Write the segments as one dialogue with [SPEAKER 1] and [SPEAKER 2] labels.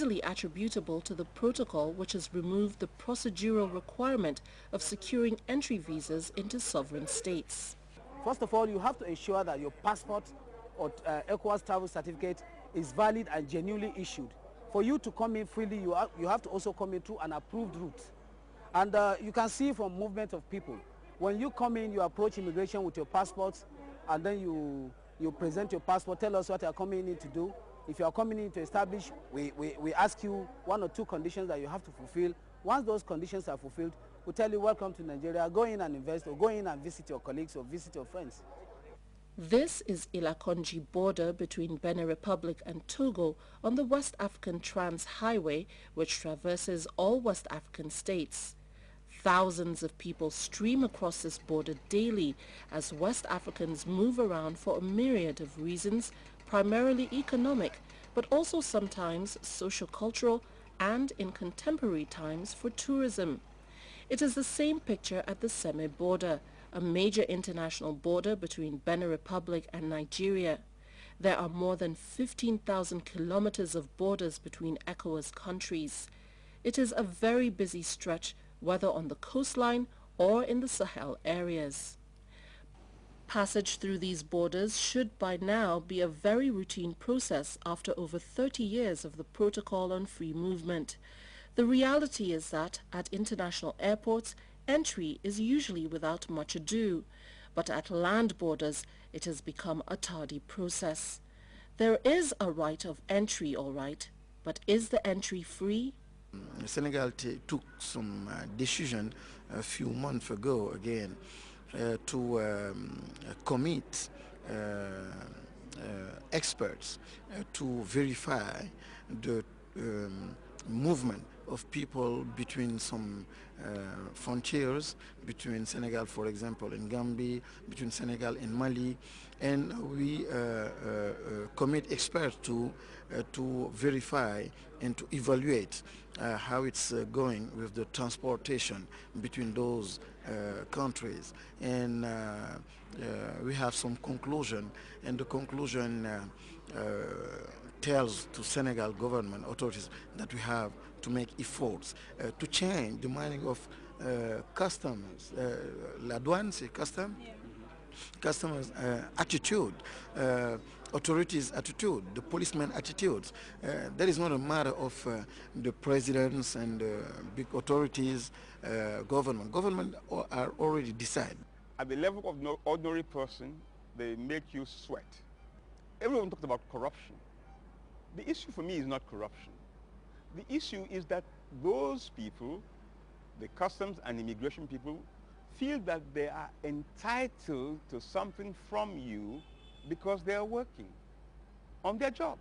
[SPEAKER 1] largely attributable to the protocol which has removed the procedural requirement of securing entry visas into sovereign states.
[SPEAKER 2] First of all, you have to ensure that your passport or ECOWAS travel certificate is valid and genuinely issued. For you to come in freely, you have to also come in through an approved route. And you can see from movement of people, when you come in, you approach immigration with your passports, and then you present your passport, tell us what you are coming in to do. If you are coming in to establish, we ask you one or two conditions that you have to fulfill. Once those conditions are fulfilled, we tell you, welcome to Nigeria, go in and invest, or go in and visit your colleagues or visit your friends.
[SPEAKER 1] This is Ilakonji border between Benin Republic and Togo on the West African Trans Highway, which traverses all West African states. Thousands of people stream across this border daily as West Africans move around for a myriad of reasons, primarily economic, but also sometimes socio-cultural and in contemporary times for tourism. It is the same picture at the Seme border, a major international border between Benin Republic and Nigeria. There are more than 15,000 kilometers of borders between ECOWAS countries. It is a very busy stretch, whether on the coastline or in the Sahel areas. Passage through these borders should by now be a very routine process after over 30 years of the Protocol on Free Movement. The reality is that at international airports, entry is usually without much ado, but at land borders it has become a tardy process. There is a right of entry, all right, but is the entry free?
[SPEAKER 3] Senegal took some decision a few months ago again to commit experts to verify the movement of people between some frontiers, between Senegal, for example, and Gambia, between Senegal and Mali, and we commit experts to verify and to evaluate how it's going with the transportation between those countries. And we have some conclusion, and the conclusion tells to Senegal government authorities that we have to make efforts to change the meaning of customers, la douane, c'est custom? Yeah. Customers' attitude, authorities' attitude, the policeman attitudes. That is not a matter of the presidents and big authorities, government. Government are already decided.
[SPEAKER 4] At the level of no ordinary person, they make you sweat. Everyone talks about corruption. The issue for me is not corruption. The issue is that those people, the customs and immigration people, feel that they are entitled to something from you because they are working on their job,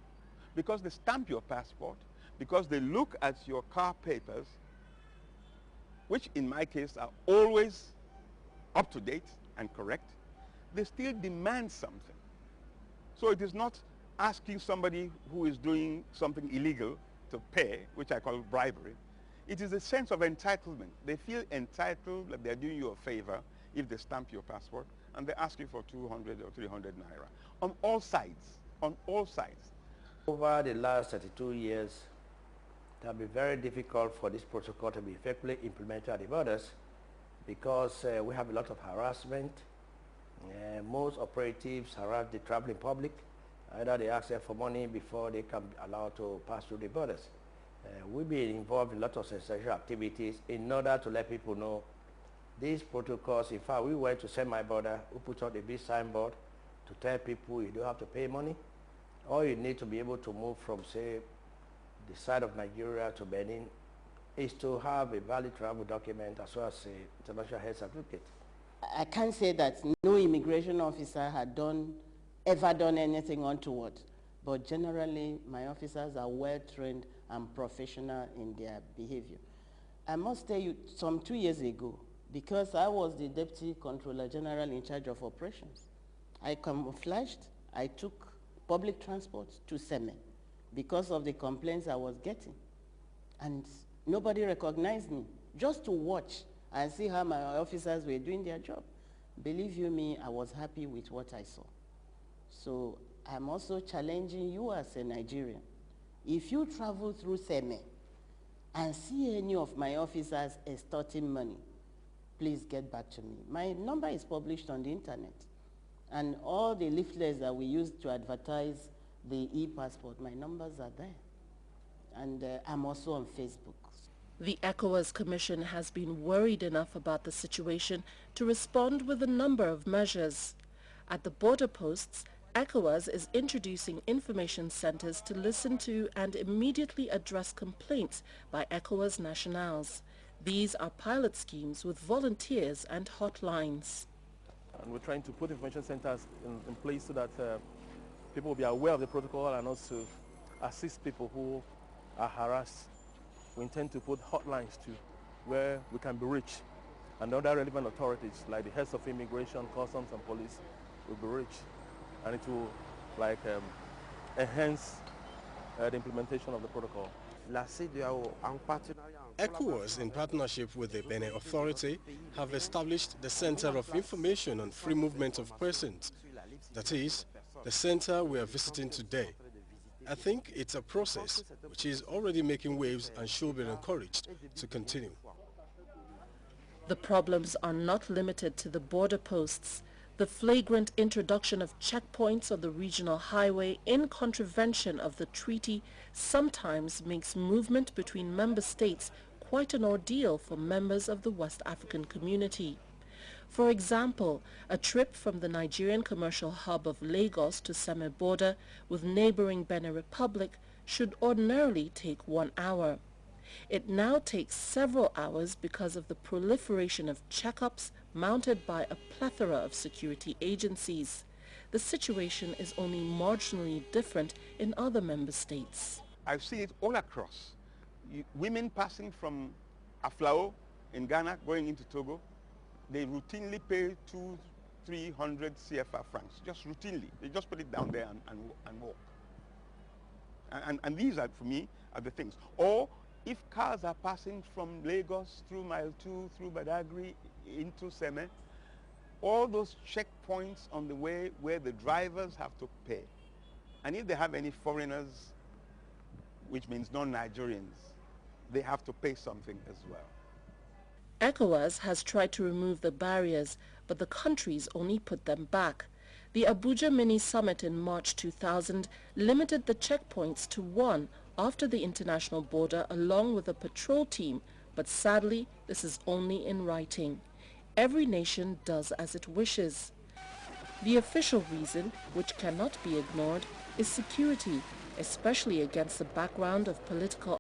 [SPEAKER 4] because they stamp your passport, because they look at your car papers, which in my case are always up to date and correct. They still demand something. So it is not asking somebody who is doing something illegal to pay, which I call bribery. It is a sense of entitlement. They feel entitled that they're doing you a favor if they stamp your passport, and they ask you for 200 or 300 naira. On all sides, on all sides.
[SPEAKER 5] Over the last 32 years, it has been very difficult for this protocol to be effectively implemented at the borders because we have a lot of harassment. Most operatives harass the traveling public. Either they ask them for money before they can be allowed to pass through the borders. We've been involved in a lot of sensational activities in order to let people know these protocols. In fact, we went to semi-border, we put out a big signboard to tell people you don't have to pay money. All you need to be able to move from, say, the side of Nigeria to Benin is to have a valid travel document as well as an international health certificate.
[SPEAKER 6] I can't say that no immigration officer had ever done anything untoward, but generally my officers are well trained and professional in their behavior. I must tell you, some 2 years ago, because I was the Deputy Controller General in charge of operations, I camouflaged, I took public transport to Seme because of the complaints I was getting. And nobody recognized me, just to watch and see how my officers were doing their job. Believe you me, I was happy with what I saw. So I'm also challenging you as a Nigerian. If you travel through Seme and see any of my officers extorting money, please get back to me. My number is published on the internet. And all the leaflets that we use to advertise the e-passport, my numbers are there. And I'm also on Facebook.
[SPEAKER 1] The ECOWAS Commission has been worried enough about the situation to respond with a number of measures. At the border posts, ECOWAS is introducing information centers to listen to and immediately address complaints by ECOWAS nationals. These are pilot schemes with volunteers and hotlines.
[SPEAKER 7] And we're trying to put information centers in place so that people will be aware of the protocol and also assist people who are harassed. We intend to put hotlines to where we can be reached, and other relevant authorities like the heads of immigration, customs and police will be reached, and it will enhance the implementation of the protocol.
[SPEAKER 8] ECOWAS, in partnership with the Benin Authority, have established the Center of Information on Free Movement of Persons. That is, the center we are visiting today. I think it's a process which is already making waves and should be encouraged to continue.
[SPEAKER 1] The problems are not limited to the border posts. The flagrant introduction of checkpoints on the regional highway in contravention of the treaty sometimes makes movement between member states quite an ordeal for members of the West African community. For example, a trip from the Nigerian commercial hub of Lagos to Seme border with neighboring Benin Republic should ordinarily take 1 hour. It now takes several hours because of the proliferation of checkups mounted by a plethora of security agencies. The situation is only marginally different in other member states.
[SPEAKER 4] I've seen it all across. Women passing from Aflao in Ghana going into Togo, they routinely pay 200-300 CFA francs, just routinely. They just put it down there and walk. And these are, for me, are the things. Or if cars are passing from Lagos through Mile 2, through Badagry, into Seme, all those checkpoints on the way where the drivers have to pay. And if they have any foreigners, which means non-Nigerians, they have to pay something as well.
[SPEAKER 1] ECOWAS has tried to remove the barriers, but the countries only put them back. The Abuja mini-summit in March 2000 limited the checkpoints to 1 after the international border along with a patrol team, but sadly this is only in writing. Every nation does as it wishes. The official reason, which cannot be ignored, is security, especially against the background of political